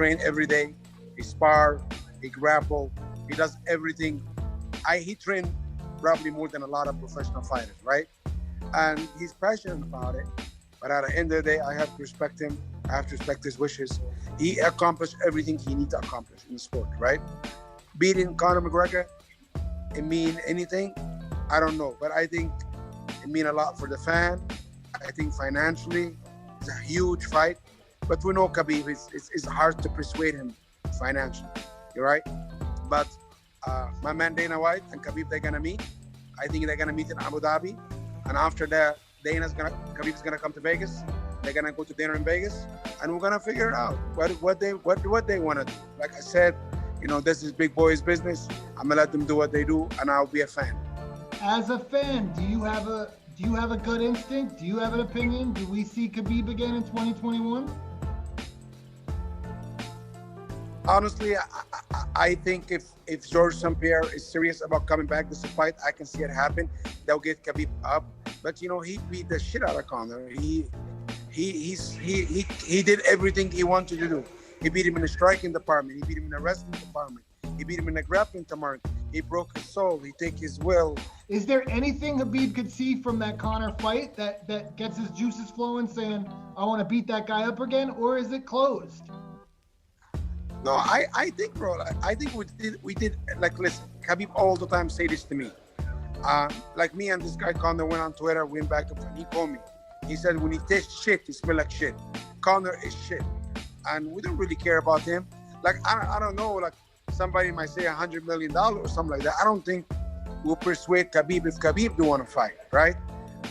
trains every day. He spar, he grapple, he does everything. He trained probably more than a lot of professional fighters, right? And he's passionate about it. But at the end of the day, I have to respect him. I have to respect his wishes. He accomplished everything he needs to accomplish in the sport, right? Beating Conor McGregor, it mean anything? I don't know. But I think it mean a lot for the fan. I think financially, it's a huge fight. But we know Khabib, it's hard to persuade him financially. You're right? But my man Dana White and Khabib, they're going to meet. I think they're going to meet in Abu Dhabi. And after that, Khabib's gonna come to Vegas. They're gonna go to dinner in Vegas, and we're gonna figure out what they want to do. Like I said, this is big boys' business. I'm gonna let them do what they do, and I'll be a fan. As a fan, do you have a gut instinct? Do you have an opinion? Do we see Khabib again in 2021? Honestly, I think if George St. Pierre is serious about coming back this fight, I can see it happen. They'll get Khabib up. But he beat the shit out of Conor. He did everything he wanted to do. He beat him in the striking department. He beat him in the wrestling department. He beat him in the grappling department. He broke his soul. He take his will. Is there anything Khabib could see from that Conor fight that gets his juices flowing, saying, I want to beat that guy up again, or is it closed? No, I think, bro, I think we did, like, listen, Khabib all the time say this to me. Like me and this guy Conor went on Twitter, went back and he told me. He said when he tastes shit, he smell like shit. Conor is shit. And we don't really care about him. Like, I don't know, like somebody might say $100 million or something like that. I don't think we'll persuade Khabib if Khabib do want to fight, right?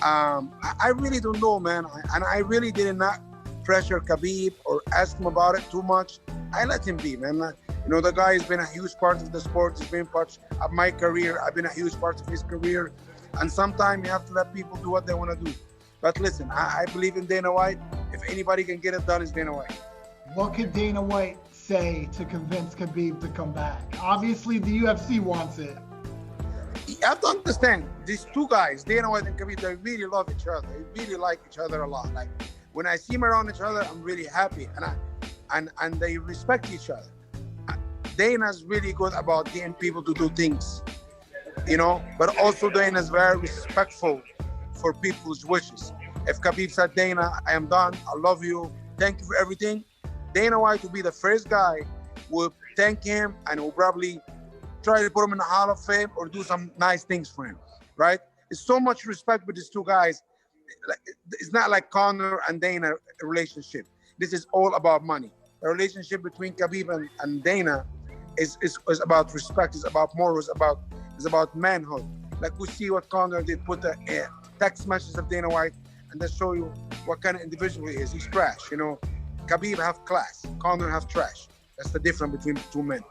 I really don't know, man. And I really did not pressure Khabib or ask him about it too much. I let him be, man. The guy has been a huge part of the sport. He's been part of my career. I've been a huge part of his career. And sometimes you have to let people do what they want to do. But listen, I believe in Dana White. If anybody can get it done, it's Dana White. What could Dana White say to convince Khabib to come back? Obviously, the UFC wants it. You have to understand, these two guys, Dana White and Khabib, they really love each other. They really like each other a lot. Like, when I see them around each other, I'm really happy. And they respect each other. Dana's really good about getting people to do things, but also Dana's very respectful for people's wishes. If Khabib said, Dana, I am done, I love you, thank you for everything, Dana White will be the first guy who will thank him and will probably try to put him in the Hall of Fame or do some nice things for him, right? It's so much respect with these two guys. It's not like Conor and Dana relationship. This is all about money. The relationship between Khabib and Dana is about respect, it's about morals, it's about manhood. Like we see what Conor did, put the text messages of Dana White and then show you what kind of individual he is. He's trash, Khabib have class, Conor have trash. That's the difference between the two men.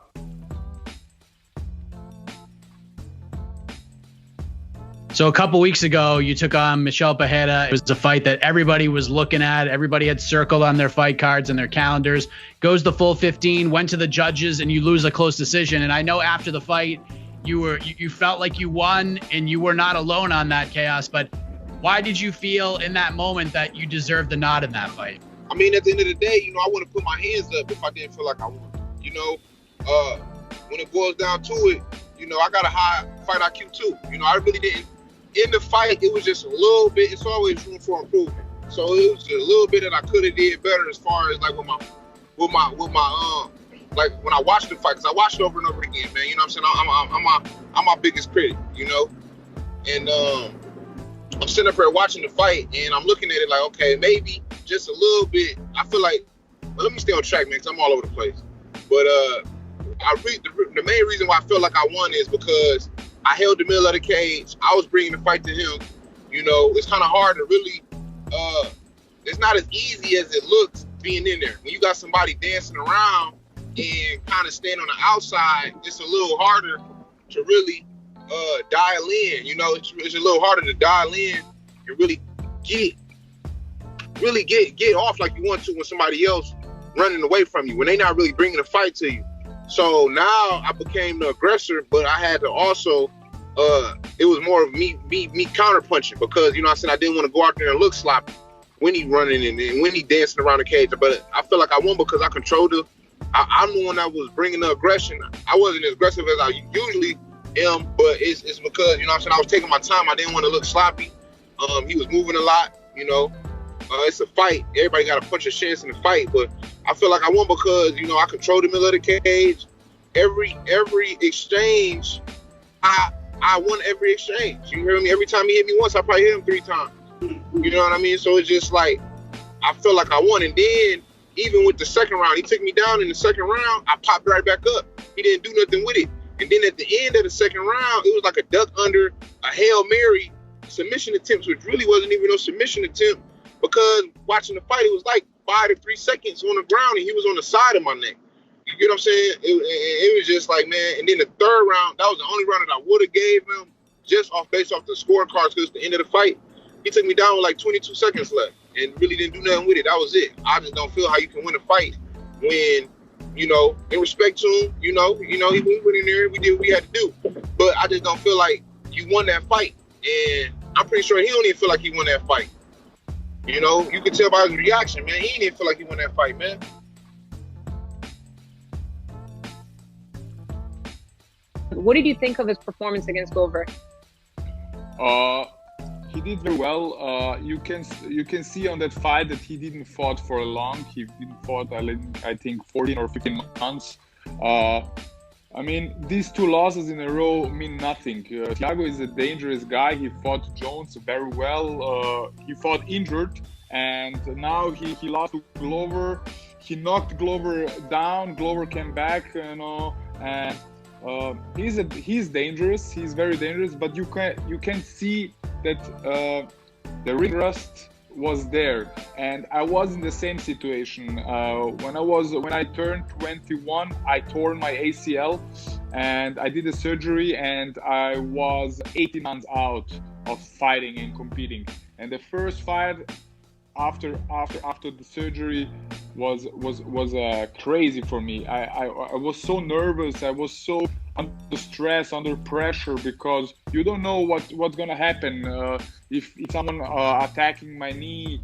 So a couple weeks ago, you took on Michel Pereira. It was a fight that everybody was looking at. Everybody had circled on their fight cards and their calendars. Goes the full 15, went to the judges, and you lose a close decision. And I know after the fight, you felt like you won, and you were not alone on that chaos. But why did you feel in that moment that you deserved the nod in that fight? I mean, at the end of the day, I want to put my hands up if I didn't feel like I won. When it boils down to it, I got a high fight IQ too. I really didn't. In the fight, it was just a little bit. It's always room for improvement. So it was a little bit that I could have did better as far as like with my like when I watched the fight, because I watched it over and over again, man. You know what I'm saying? I'm my biggest critic, And I'm sitting up here watching the fight, and I'm looking at it like, okay, maybe just a little bit. I feel like, well, let me stay on track, man, because I'm all over the place. But the main reason why I feel like I won is because I held the middle of the cage. I was bringing the fight to him. It's kind of hard to really, it's not as easy as it looks being in there. When you got somebody dancing around and kind of stand on the outside, it's a little harder to really dial in. It's a little harder to dial in and really get off like you want to when somebody else running away from you, when they not really bringing the fight to you. So now I became the aggressor, but I had to also, it was more of me counter punching because, I didn't want to go out there and look sloppy when he running and when he dancing around the cage. But I feel like I won because I controlled I'm the one that was bringing the aggression. I wasn't as aggressive as I usually am, but it's because, you know what I'm saying, I was taking my time. I didn't want to look sloppy. He was moving a lot, you know. It's a fight. Everybody got a punch a chance in the fight, but I feel like I won because, you know, I controlled the middle of the cage. Every exchange, I won every exchange. You hear me? Every time he hit me once, I probably hit him 3 times. You know what I mean? So it's just like, I feel like I won. And then, even with the second round, he took me down in the second round, I popped right back up. He didn't do nothing with it. And then at the end of the second round, it was like a duck under, a Hail Mary submission attempt, which really wasn't even no submission attempt, because watching the fight, it was like 5 to 3 seconds on the ground, and he was on the side of my neck. You get what I'm saying? It was just like, man. And then the third round, that was the only round that I would have gave him, just based off the scorecards, because it's the end of the fight. He took me down with like 22 seconds left and really didn't do nothing with it. That was it. I just don't feel how you can win a fight when, you know, in respect to him, you know, he went in there, we did what we had to do. But I just don't feel like you won that fight. And I'm pretty sure he don't even feel like he won that fight. You know, you can tell by his reaction, man. He didn't even feel like he won that fight, man. What did you think of his performance against Glover? He did very well. You can see on that fight that he didn't fought for long. He didn't fought, I think, 14 or 15 months. I mean, these 2 losses in a row mean nothing. Thiago is a dangerous guy. He fought Jones very well. He fought injured, and now he lost to Glover. He knocked Glover down. Glover came back, you know, and he's dangerous. He's very dangerous, but you can see that the ring rust was there, and I was in the same situation. When I turned 21, I tore my ACL, and I did a surgery, and I was 18 months out of fighting and competing. And the first fight after the surgery was crazy for me. I was so nervous. I was so under stress, under pressure, because you don't know what's gonna happen. If someone attacking my knee,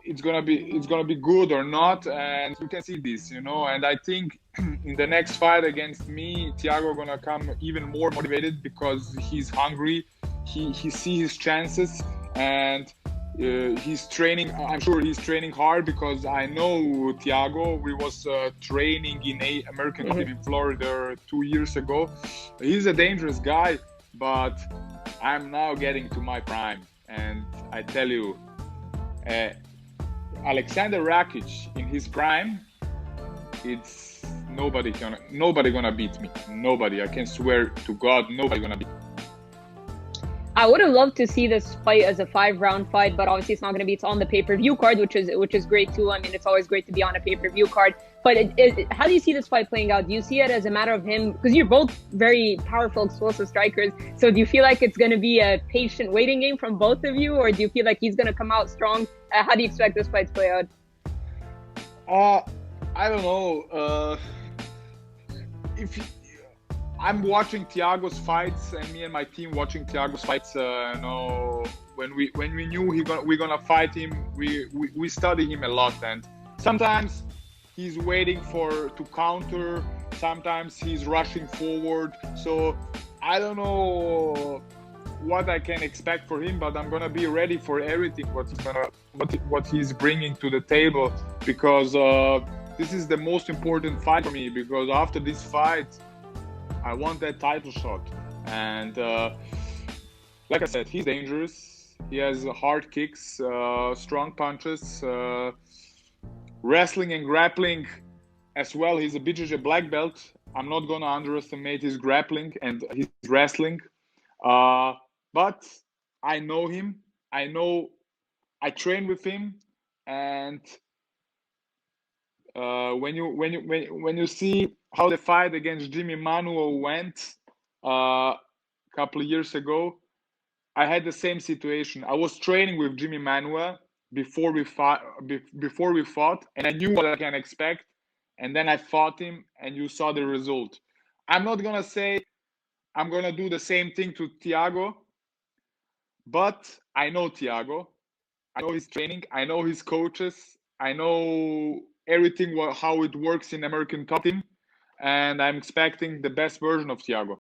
it's gonna be good or not, and you can see this, you know. And I think in the next fight against me, Thiago gonna come even more motivated because he's hungry. He sees his chances, and he's training. I'm sure he's training hard, because I know Thiago. We was training in American Club in Florida 2 years ago. He's a dangerous guy, but I'm now getting to my prime, and I tell you, Alexander Rakic in his prime, it's nobody gonna beat me. Nobody. I can swear to God, nobody gonna beat me. I would have loved to see this fight as a 5-round fight, but obviously it's not going to be. It's on the pay-per-view card, which is great too. I mean, it's always great to be on a pay-per-view card. But how do you see this fight playing out? Do you see it as a matter of him, because you're both very powerful, explosive strikers? So do you feel like it's going to be a patient waiting game from both of you, or do you feel like he's going to come out strong? How do you expect this fight to play out? I don't know. I'm watching Thiago's fights, and me and my team watching Thiago's fights. You know, when we knew we're gonna fight him, we study him a lot, and sometimes he's waiting to counter. Sometimes he's rushing forward. So I don't know what I can expect for him, but I'm gonna be ready for everything what he's bringing to the table, because this is the most important fight for me. Because after this fight, I want that title shot. And like I said, he's dangerous. He has hard kicks, strong punches, wrestling and grappling as well. He's a BJJ black belt. I'm not going to underestimate his grappling and his wrestling. But I know him. I train with him. And when you see how the fight against Jimmy Manuel went a couple of years ago, I had the same situation. I was training with Jimmy Manuel before we fought, and I knew what I can expect. And then I fought him, and you saw the result. I'm not gonna say I'm gonna do the same thing to Thiago, but I know Thiago. I know his training. I know his coaches. I know everything how it works in American top team, and I'm expecting the best version of Thiago.